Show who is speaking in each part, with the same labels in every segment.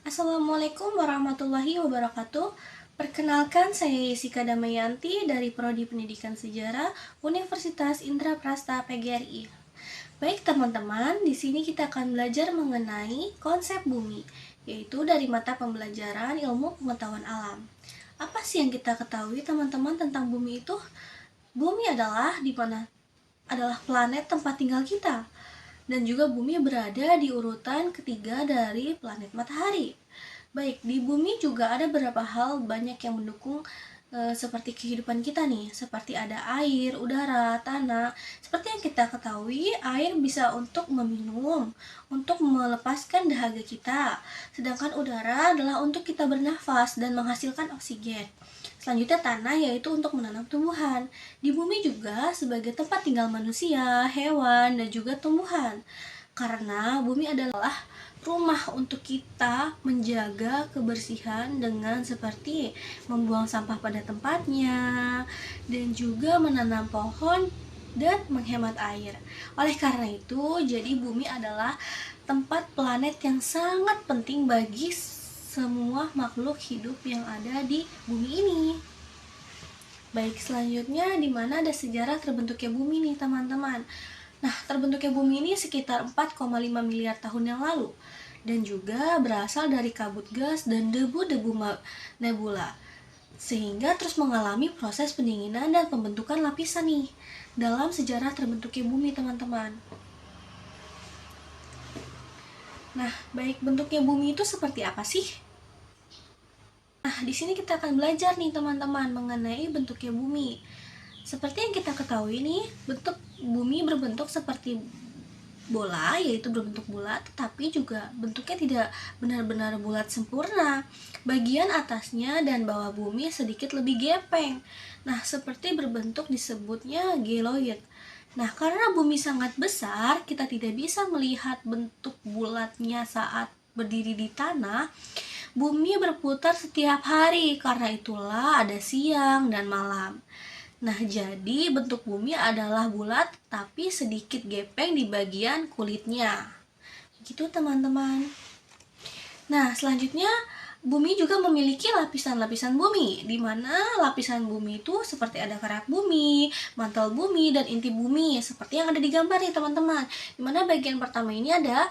Speaker 1: Assalamualaikum warahmatullahi wabarakatuh. Perkenalkan, saya Yesika Damayanti dari Prodi Pendidikan Sejarah Universitas Indraprasta PGRI. Baik teman-teman, di sini kita akan belajar mengenai konsep bumi, yaitu dari mata pembelajaran ilmu pengetahuan alam. Apa sih yang kita ketahui teman-teman tentang bumi itu? Bumi adalah planet tempat tinggal kita, dan juga bumi berada di urutan ketiga dari planet matahari. Baik, di bumi juga ada beberapa hal banyak yang mendukung seperti kehidupan kita nih, seperti ada air, udara, tanah. Seperti yang kita ketahui, air bisa untuk meminum, untuk melepaskan dahaga kita, sedangkan udara adalah untuk kita bernafas dan menghasilkan oksigen. Selanjutnya tanah, yaitu untuk menanam tumbuhan. Di bumi juga sebagai tempat tinggal manusia, hewan, dan juga tumbuhan. Karena bumi adalah rumah untuk kita menjaga kebersihan dengan seperti membuang sampah pada tempatnya dan juga menanam pohon dan menghemat air. Oleh karena itu, jadi bumi adalah tempat planet yang sangat penting bagi semua makhluk hidup yang ada di bumi ini. Baik, selanjutnya di mana ada sejarah terbentuknya bumi nih teman-teman. Nah, terbentuknya bumi ini sekitar 4,5 miliar tahun yang lalu dan juga berasal dari kabut gas dan debu-debu nebula, sehingga terus mengalami proses pendinginan dan pembentukan lapisan nih dalam sejarah terbentuknya bumi teman-teman. Nah, baik, bentuknya bumi itu seperti apa sih? Nah, di sini kita akan belajar nih teman-teman mengenai bentuknya bumi. Seperti yang kita ketahui nih, bentuk bumi berbentuk seperti bola, yaitu berbentuk bulat, tetapi juga bentuknya tidak benar-benar bulat sempurna. Bagian atasnya dan bawah bumi sedikit lebih gepeng. Nah, seperti berbentuk disebutnya geloid. Nah, karena bumi sangat besar, kita tidak bisa melihat bentuk bulatnya saat berdiri di tanah. Bumi berputar setiap hari, karena itulah ada siang dan malam. Nah, jadi bentuk bumi adalah bulat tapi sedikit gepeng di bagian kulitnya. Begitu teman-teman. Nah, selanjutnya bumi juga memiliki lapisan-lapisan bumi, di mana lapisan bumi itu seperti ada kerak bumi, mantel bumi, dan inti bumi, seperti yang ada di gambar nih teman-teman. Di mana bagian pertama ini ada.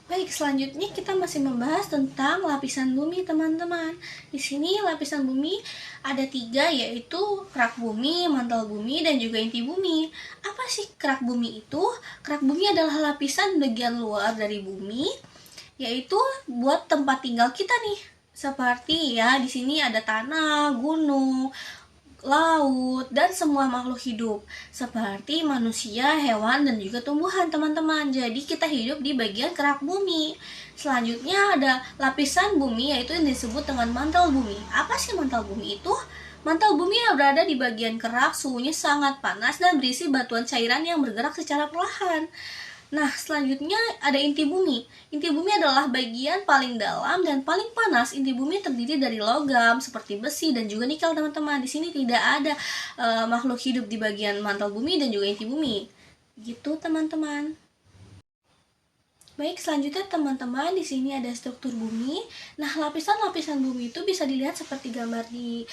Speaker 1: Baik, selanjutnya kita masih membahas tentang lapisan bumi teman-teman. Di sini lapisan bumi ada 3, yaitu kerak bumi, mantel bumi, dan juga inti bumi. Apa sih kerak bumi itu? Kerak bumi adalah lapisan bagian luar dari bumi, yaitu buat tempat tinggal kita nih. Seperti ya, di sini ada tanah, gunung, laut, dan semua makhluk hidup seperti manusia, hewan, dan juga tumbuhan teman-teman. Jadi kita hidup di bagian kerak bumi. Selanjutnya ada lapisan bumi, yaitu yang disebut dengan mantel bumi. Apa sih mantel bumi itu? Mantel bumi yang berada di bagian kerak, suhunya sangat panas dan berisi batuan cairan yang bergerak secara perlahan. Nah, selanjutnya ada inti bumi. Inti bumi adalah bagian paling dalam dan paling panas. Inti bumi terdiri dari logam seperti besi dan juga nikel, teman-teman. Di sini tidak ada makhluk hidup di bagian mantel bumi dan juga inti bumi. Gitu, teman-teman. Baik, selanjutnya teman-teman, di sini ada struktur bumi. Nah, lapisan-lapisan bumi itu bisa dilihat seperti gambar di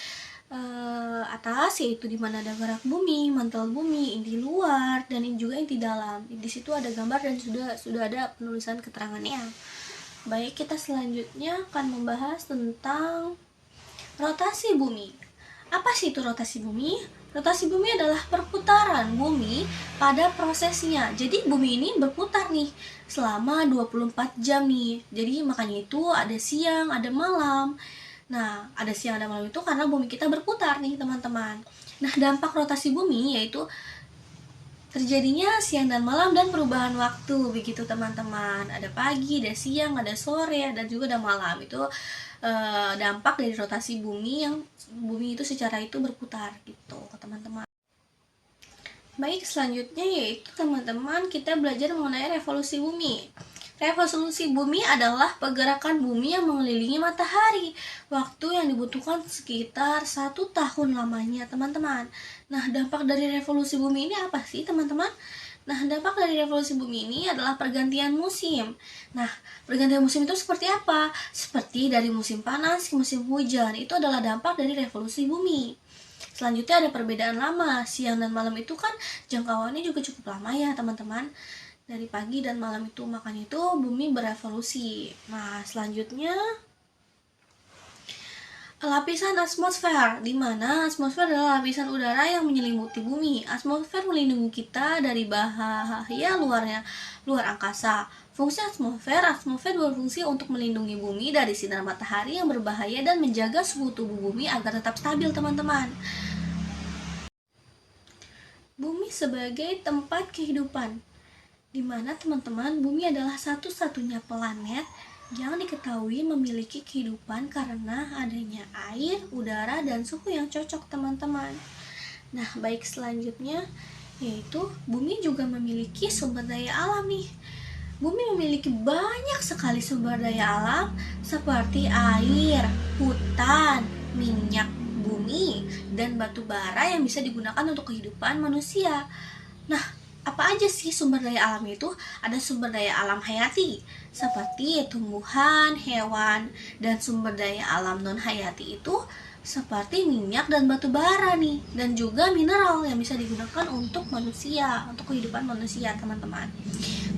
Speaker 1: atas, yaitu di mana ada kerak bumi, mantel bumi, inti luar, dan juga inti dalam. Di situ ada gambar dan sudah ada penulisan keterangannya. Baik, kita selanjutnya akan membahas tentang rotasi bumi. Apa sih itu rotasi bumi? Rotasi bumi adalah perputaran bumi pada prosesnya. Jadi bumi ini berputar nih selama 24 jam nih. Jadi makanya itu ada siang, ada malam. Nah, ada siang ada malam itu karena bumi kita berputar nih teman-teman. Nah, dampak rotasi bumi yaitu terjadinya siang dan malam dan perubahan waktu, begitu teman-teman. Ada pagi, ada siang, ada sore, dan juga ada malam. Itu dampak dari rotasi bumi, yang bumi itu secara itu berputar gitu teman-teman. Baik, selanjutnya yaitu teman-teman kita belajar mengenai revolusi bumi. Revolusi bumi adalah pergerakan bumi yang mengelilingi matahari. Waktu yang dibutuhkan sekitar 1 tahun lamanya, teman-teman. Nah, dampak dari revolusi bumi ini apa sih, teman-teman? Nah, dampak dari revolusi bumi ini adalah pergantian musim. Nah, pergantian musim itu seperti apa? Seperti dari musim panas ke musim hujan. Itu adalah dampak dari revolusi bumi. Selanjutnya ada perbedaan lama. Siang dan malam itu kan jangkauannya juga cukup lama ya, teman-teman. Dari pagi dan malam itu, makanya itu bumi berevolusi. Nah, selanjutnya lapisan atmosfer, di mana atmosfer adalah lapisan udara yang menyelimuti bumi. Atmosfer melindungi kita dari bahaya luar angkasa. Fungsi atmosfer berfungsi untuk melindungi bumi dari sinar matahari yang berbahaya dan menjaga suhu tubuh bumi agar tetap stabil, teman-teman. Bumi sebagai tempat kehidupan, di mana teman-teman bumi adalah satu-satunya planet yang diketahui memiliki kehidupan karena adanya air, udara, dan suhu yang cocok, teman-teman. Nah, baik, selanjutnya yaitu bumi juga memiliki sumber daya alam nih. Bumi memiliki banyak sekali sumber daya alam seperti air, hutan, minyak bumi, dan batu bara yang bisa digunakan untuk kehidupan manusia. Nah, apa aja sih sumber daya alam itu? Ada sumber daya alam hayati seperti tumbuhan, hewan, dan sumber daya alam non hayati itu seperti minyak dan batu bara nih, dan juga mineral yang bisa digunakan untuk manusia, untuk kehidupan manusia, teman-teman.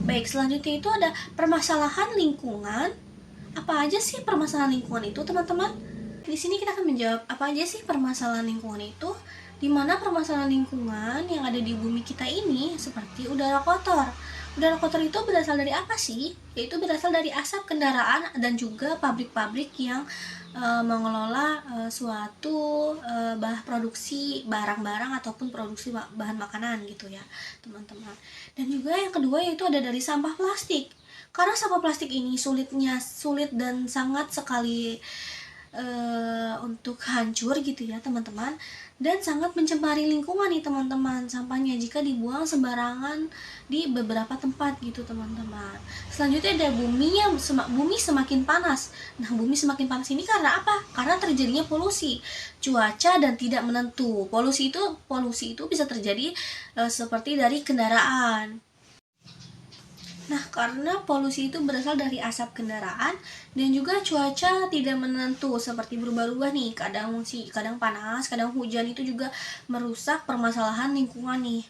Speaker 1: Baik, selanjutnya itu ada permasalahan lingkungan. Apa aja sih permasalahan lingkungan itu, teman-teman? Di sini kita akan menjawab apa aja sih permasalahan lingkungan itu, di mana permasalahan lingkungan yang ada di bumi kita ini seperti udara kotor. Udara kotor itu berasal dari apa sih? Yaitu berasal dari asap kendaraan dan juga pabrik-pabrik yang mengelola suatu produksi barang-barang ataupun produksi bahan makanan gitu ya, teman-teman. Dan juga yang kedua yaitu ada dari sampah plastik. Karena sampah plastik ini sulit dan sangat sekali untuk hancur gitu ya, teman-teman, dan sangat mencemari lingkungan nih, teman-teman, sampahnya jika dibuang sembarangan di beberapa tempat gitu, teman-teman. Selanjutnya ada bumi semakin panas. Nah, bumi semakin panas ini karena apa? Karena terjadinya polusi, cuaca dan tidak menentu. Polusi itu bisa terjadi seperti dari kendaraan. Nah, karena polusi itu berasal dari asap kendaraan dan juga cuaca tidak menentu seperti berubah-ubah nih, kadang panas, kadang hujan, itu juga merusak permasalahan lingkungan nih.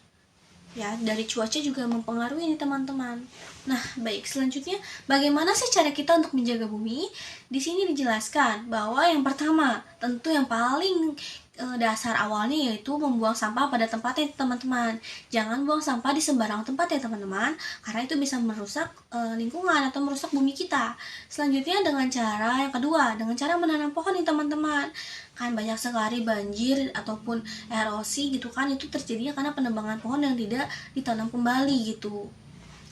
Speaker 1: Ya, dari cuaca juga mempengaruhi nih, teman-teman. Nah, baik, selanjutnya bagaimana sih cara kita untuk menjaga bumi? Di sini dijelaskan bahwa yang pertama, tentu yang paling dasar awalnya yaitu membuang sampah pada tempatnya, teman-teman. Jangan buang sampah di sembarang tempat ya, teman-teman, karena itu bisa merusak lingkungan atau merusak bumi kita. Selanjutnya dengan cara yang kedua, dengan cara menanam pohon nih, teman-teman. Kan banyak sekali banjir ataupun erosi gitu kan, itu terjadinya karena penebangan pohon yang tidak ditanam kembali gitu.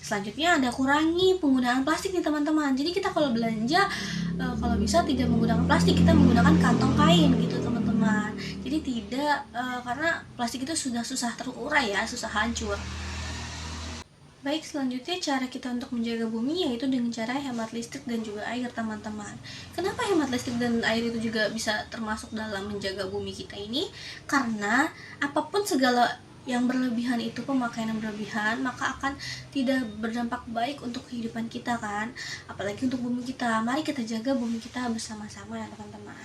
Speaker 1: Selanjutnya ada kurangi penggunaan plastik nih, teman-teman. Jadi kita kalau belanja kalau bisa tidak menggunakan plastik, kita menggunakan kantong kain gitu, teman-teman. Jadi tidak karena plastik itu sudah susah terurai ya, susah hancur. Baik, selanjutnya cara kita untuk menjaga bumi yaitu dengan cara hemat listrik dan juga air, teman-teman. Kenapa hemat listrik dan air itu juga bisa termasuk dalam menjaga bumi kita ini? Karena apapun segala yang berlebihan itu, pemakaian yang berlebihan, maka akan tidak berdampak baik untuk kehidupan kita kan, apalagi untuk bumi kita. Mari kita jaga bumi kita bersama-sama ya, teman-teman.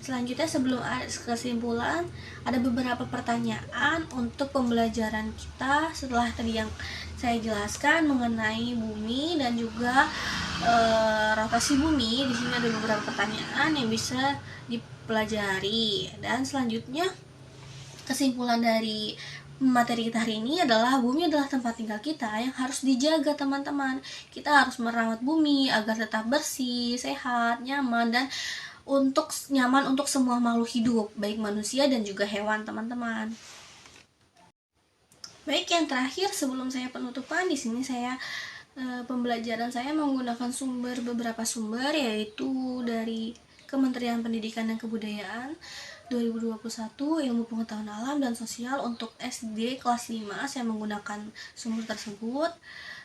Speaker 1: Selanjutnya, sebelum kesimpulan, ada beberapa pertanyaan untuk pembelajaran kita setelah tadi yang saya jelaskan mengenai bumi dan juga rotasi bumi. Di sini ada beberapa pertanyaan yang bisa dipelajari. Dan selanjutnya, kesimpulan dari materi kita hari ini adalah bumi adalah tempat tinggal kita yang harus dijaga, teman-teman. Kita harus merawat bumi agar tetap bersih, sehat, nyaman, dan nyaman untuk semua makhluk hidup, baik manusia dan juga hewan, teman-teman. Baik, yang terakhir sebelum saya penutupan, di sini saya pembelajaran saya menggunakan beberapa sumber, yaitu dari Kementerian Pendidikan dan Kebudayaan 2021, Ilmu Pengetahuan Alam dan Sosial untuk SD kelas 5, saya menggunakan sumber tersebut.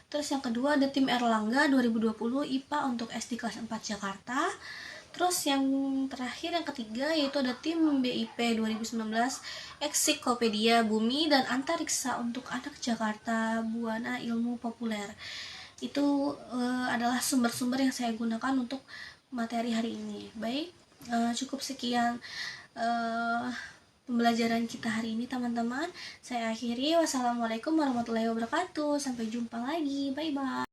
Speaker 1: Terus yang kedua ada tim Erlangga 2020 IPA untuk SD kelas 4 Jakarta. Terus yang terakhir, yang ketiga, yaitu ada tim BIP 2019 Ensiklopedia Bumi dan Antariksa untuk Anak Jakarta Buana Ilmu Populer. Itu adalah sumber-sumber yang saya gunakan untuk materi hari ini. Baik, cukup sekian pembelajaran kita hari ini teman-teman. Saya akhiri. Wassalamualaikum warahmatullahi wabarakatuh. Sampai jumpa lagi. Bye bye.